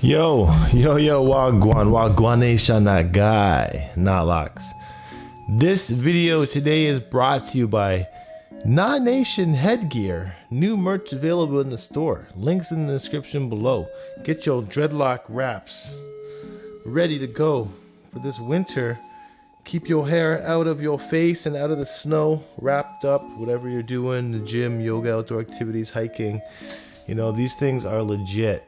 Yo, Wagwan Nation, that guy, not locks. This video today is brought to you by Not Nation Headgear. New merch available in the store. Links in the description below. Get your dreadlock wraps ready to go for this winter. Keep your hair out of your face and out of the snow, wrapped up, whatever you're doing, the gym, yoga, outdoor activities, hiking. You know, these things are legit.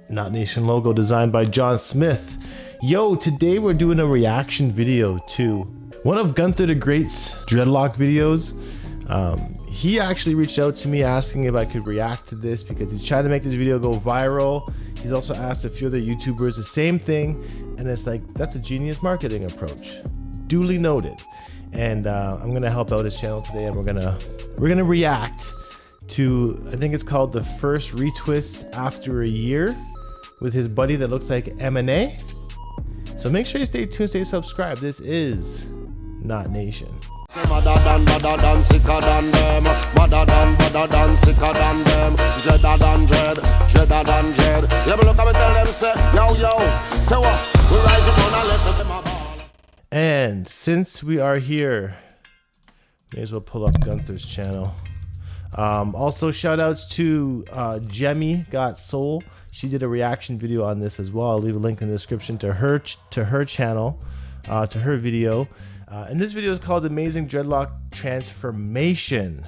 Not Nation logo designed by John Smith. Yo, today we're doing a reaction video to one of Gunther the Great's Dreadlock videos. He actually reached out to me asking if I could react to this because he's trying to make this video go viral. He's also asked a few other YouTubers the same thing, and it's like, that's a genius marketing approach. Duly noted. And I'm gonna help out his channel today, and we're gonna react to, I think it's called The First Retwist After a Year, with his buddy that looks like M&A. So make sure you stay tuned, stay subscribed. This is Not Nation. Madder than sicker than them. Madder than sicker than them. Dreader than dread, dreader than dread. Yeah, but look at me tell them say, yo, say what? We rise up on a left them a ball. And since we are here, may as well pull up Gunther's channel. Also shout outs to Jemmy Got Soul. She did a reaction video on this as well. I'll leave a link in the description to her channel, to her video. And this video is called Amazing Dreadlock Transformation.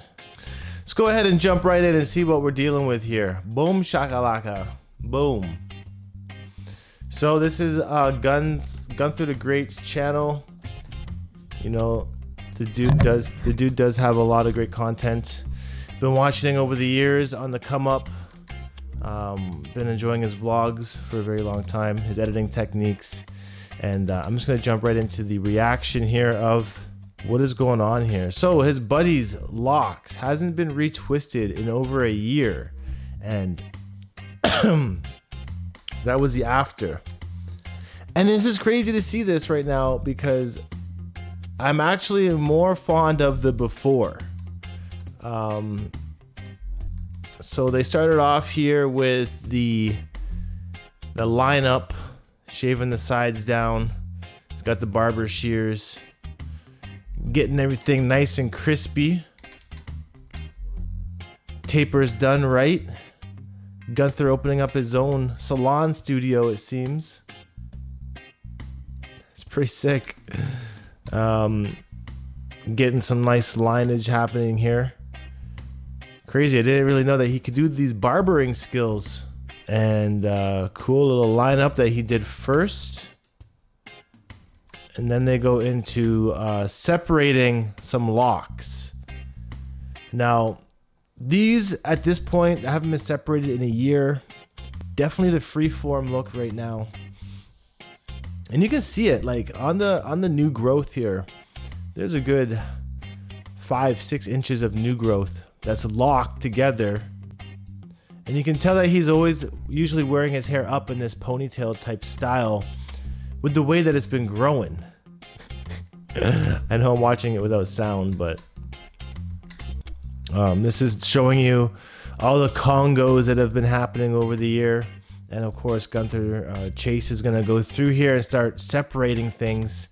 Let's go ahead and jump right in and see what we're dealing with here. Boom shakalaka, boom. So this is Gunther the Great's channel. You know, the dude does have a lot of great content. Been watching over the years on the come up. Been enjoying his vlogs for a very long time, his editing techniques, and I'm just gonna jump right into the reaction here of what is going on here. So his buddy's locks hasn't been retwisted in over a year, and that was the after. And this is crazy to see this right now because I'm actually more fond of the before. So they started off here with the lineup, shaving the sides down. It's got the barber shears, getting everything nice and crispy. Taper's done right. Gunther opening up his own salon studio, it seems. It's pretty sick. Getting some nice lineage happening here. Crazy, I didn't really know that he could do these barbering skills. And cool little lineup that he did first. And then they go into separating some locks. Now, these at this point haven't been separated in a year. Definitely the freeform look right now. And you can see it like on the new growth here. There's a good 5-6 inches of new growth that's locked together, and you can tell that he's always usually wearing his hair up in this ponytail type style with the way that it's been growing. I know I'm watching it without sound, but this is showing you all the congos that have been happening over the year. And of course Gunther Chase is gonna go through here and start separating things,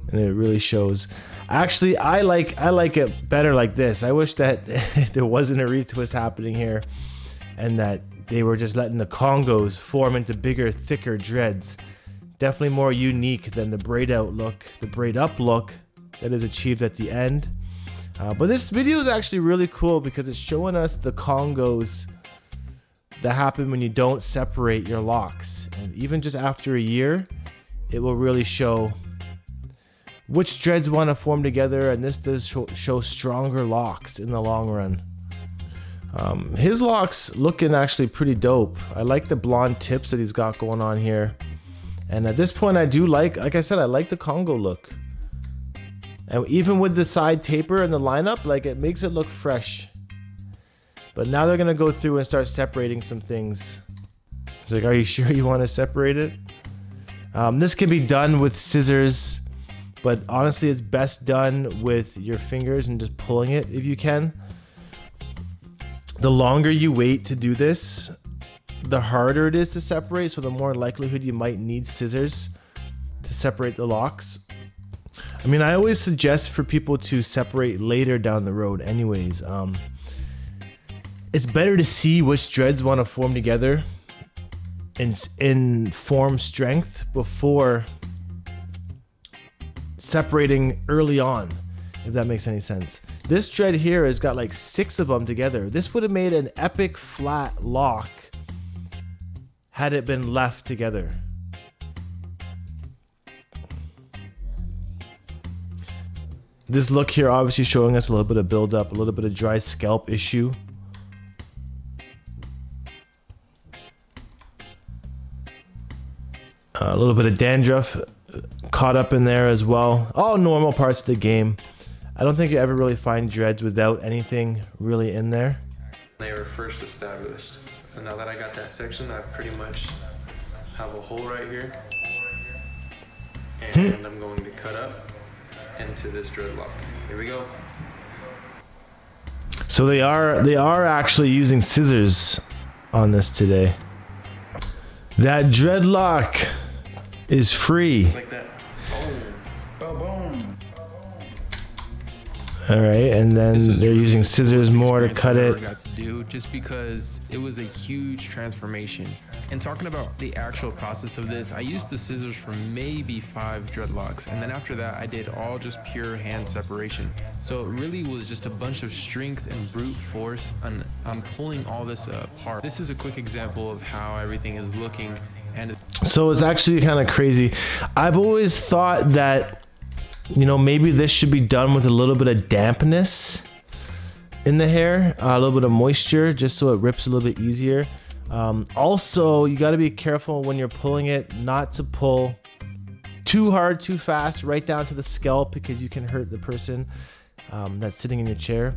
and it really shows. Actually, I like it better like this. I wish that there wasn't a retwist happening here, and that they were just letting the congos form into bigger, thicker dreads. Definitely more unique than the braid out look, the braid up look that is achieved at the end. But this video is actually really cool because it's showing us the congos that happen when you don't separate your locks. And even just after a year, it will really show which dreads want to form together, and this does show stronger locks in the long run. His locks looking actually pretty dope. I like the blonde tips that he's got going on here, and at this point I do like I said, I like the Congo look. And even with the side taper and the lineup, like, it makes it look fresh. But now they're gonna go through and start separating some things. It's like, are you sure you want to separate it? This can be done with scissors, but honestly it's best done with your fingers and just pulling it if you can. The longer you wait to do this, the harder it is to separate, so the more likelihood you might need scissors to separate the locks. I mean, I always suggest for people to separate later down the road anyways. It's better to see which dreads want to form together in form strength before separating early on, if that makes any sense. This dread here has got like 6 of them together. This would have made an epic flat lock had it been left together. This look here obviously showing us a little bit of buildup, a little bit of dry scalp issue. A little bit of dandruff caught up in there as well. All normal parts of the game. I don't think you ever really find dreads without anything really in there. They were first established. So now that I got that section, I pretty much have a hole right here. And I'm going to cut up into this dreadlock. Here we go. So they are actually using scissors on this today. That dreadlock is free. Just like that. Boom. Boom, boom. All right, and then they're using scissors more to cut it. Got to do just because it was a huge transformation. And talking about the actual process of this, I used the scissors for maybe 5 dreadlocks, and then after that I did all just pure hand separation. So it really was just a bunch of strength and brute force and I'm pulling all this apart. This is a quick example of how everything is looking. And so it's actually kind of crazy. I've always thought that, you know, maybe this should be done with a little bit of dampness in the hair, a little bit of moisture, just so it rips a little bit easier. Also, you got to be careful when you're pulling it not to pull too hard, too fast, right down to the scalp, because you can hurt the person that's sitting in your chair.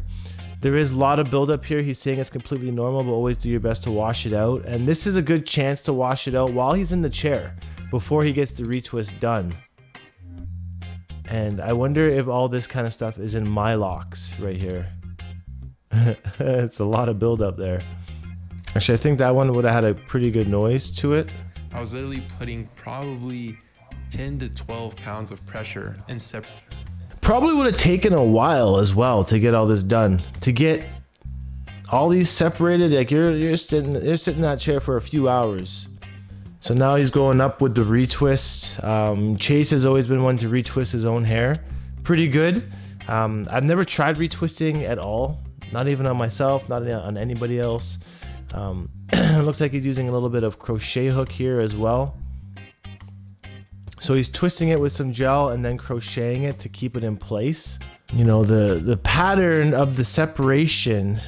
There is a lot of buildup here. He's saying it's completely normal, but always do your best to wash it out. And this is a good chance to wash it out while he's in the chair before he gets the retwist done. And I wonder if all this kind of stuff is in my locks right here. It's a lot of buildup there. Actually, I think that one would have had a pretty good noise to it. I was literally putting probably 10 to 12 pounds of pressure and Probably would have taken a while as well to get all this done. To get all these separated, like you're sitting in that chair for a few hours. So now he's going up with the retwist. Chase has always been one to retwist his own hair. Pretty good. I've never tried retwisting at all. Not even on myself, not on anybody else. It looks like he's using a little bit of crochet hook here as well. So he's twisting it with some gel and then crocheting it to keep it in place. You know, the pattern of the separation,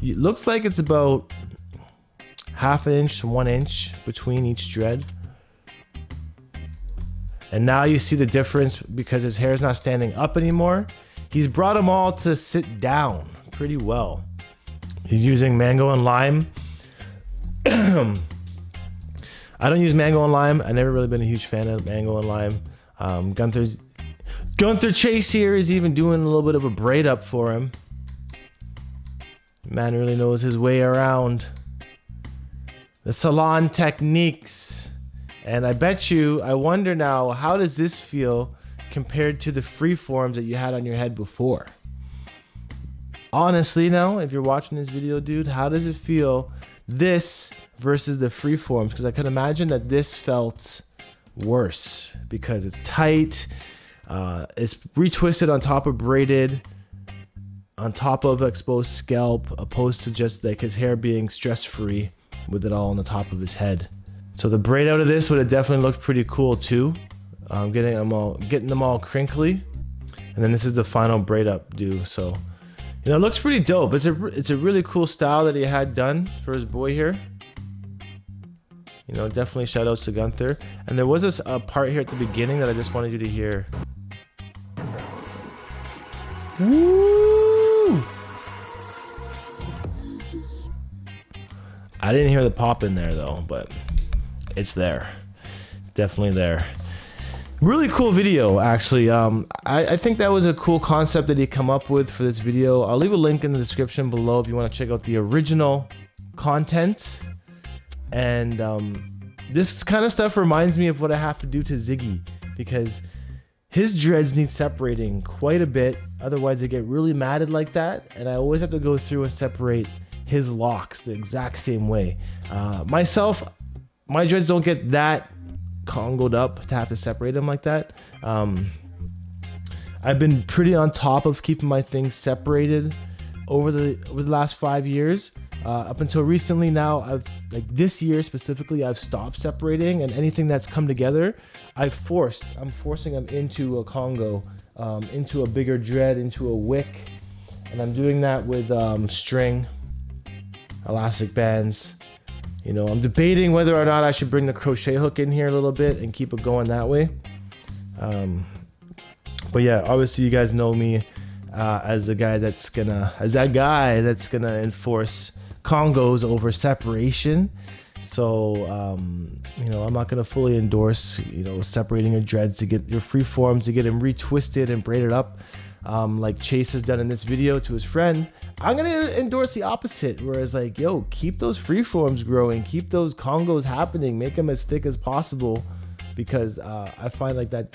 it looks like it's about 1/2 inch to 1 inch between each dread. And now you see the difference because his hair is not standing up anymore. He's brought them all to sit down pretty well. He's using mango and lime. I don't use mango and lime. I've never really been a huge fan of mango and lime. Gunther Chase here is even doing a little bit of a braid up for him. Man really knows his way around the salon techniques. And I wonder now, how does this feel compared to the free forms that you had on your head before? Honestly now, if you're watching this video, dude, how does it feel, this versus the free forms? Because I can imagine that this felt worse because it's tight, it's retwisted on top of braided, on top of exposed scalp, opposed to just like his hair being stress-free with it all on the top of his head. So the braid out of this would have definitely looked pretty cool too. Getting them all crinkly, and then this is the final braid up do. So, you know, it looks pretty dope. It's a really cool style that he had done for his boy here. You know, definitely shout outs to Gunther. And there was a part here at the beginning that I just wanted you to hear. Woo! I didn't hear the pop in there though, but it's there. It's definitely there. Really cool video, actually. I think that was a cool concept that he come up with for this video. I'll leave a link in the description below if you want to check out the original content And this kind of stuff reminds me of what I have to do to Ziggy, because his dreads need separating quite a bit, otherwise they get really matted like that, and I always have to go through and separate his locks the exact same way. Myself, my dreads don't get that congoed up to have to separate them like that. I've been pretty on top of keeping my things separated over the last 5 years. Up until recently now, like this year specifically, I've stopped separating, and anything that's come together, I'm forcing them into a Congo, into a bigger dread, into a wick, and I'm doing that with string, elastic bands. You know, I'm debating whether or not I should bring the crochet hook in here a little bit and keep it going that way. But yeah, obviously you guys know me as that guy that's gonna enforce Congos over separation. So you know, I'm not gonna fully endorse, you know, separating your dreads to get your free forms, to get them retwisted and braided up, like Chase has done in this video to his friend. I'm gonna endorse the opposite, whereas like, yo, keep those free forms growing, keep those Congos happening, make them as thick as possible, because I find like that,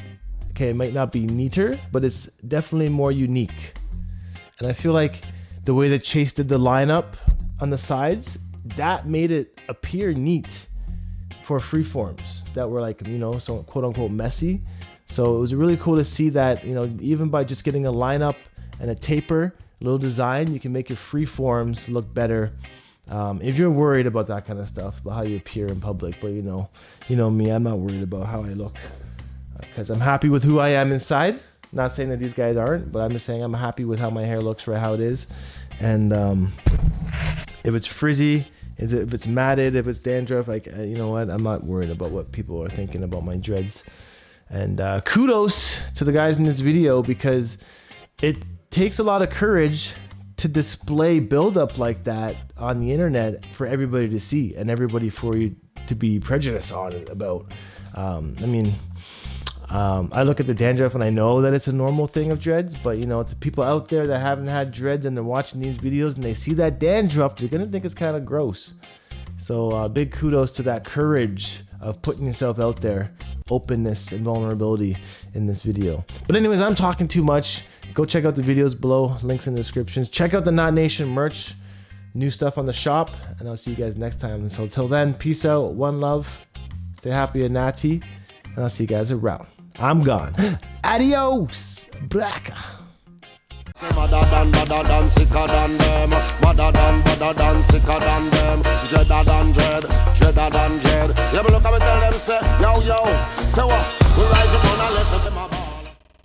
okay, it might not be neater, but it's definitely more unique. And I feel like the way that Chase did the lineup on the sides, that made it appear neat for freeforms that were like, you know, so quote unquote messy. So it was really cool to see that, you know, even by just getting a lineup and a taper, a little design, you can make your freeforms look better. If you're worried about that kind of stuff, about how you appear in public, but you know me, I'm not worried about how I look, because I'm happy with who I am inside. Not saying that these guys aren't, but I'm just saying I'm happy with how my hair looks for how it is. And if it's frizzy, if it's matted, if it's dandruff, like, you know what, I'm not worried about what people are thinking about my dreads. And kudos to the guys in this video, because it takes a lot of courage to display buildup like that on the internet for everybody to see and everybody for you to be prejudiced on it about. I look at the dandruff and I know that it's a normal thing of dreads, but you know, to people out there that haven't had dreads and they're watching these videos and they see that dandruff, they're gonna think it's kind of gross. So big kudos to that courage of putting yourself out there, openness and vulnerability in this video. But anyways, I'm talking too much. Go check out the videos below, links in the descriptions. Check out the Knot Nation merch, new stuff on the shop, and I'll see you guys next time. So until then, peace out, one love, stay happy and natty, and I'll see you guys around. I'm gone. Adios, black. Badder than, sicker than them. Badder than, sicker than them. Dreader than dread, dreader than dread. Yeah, but look at me tell them, say, yo, say what? We rise up.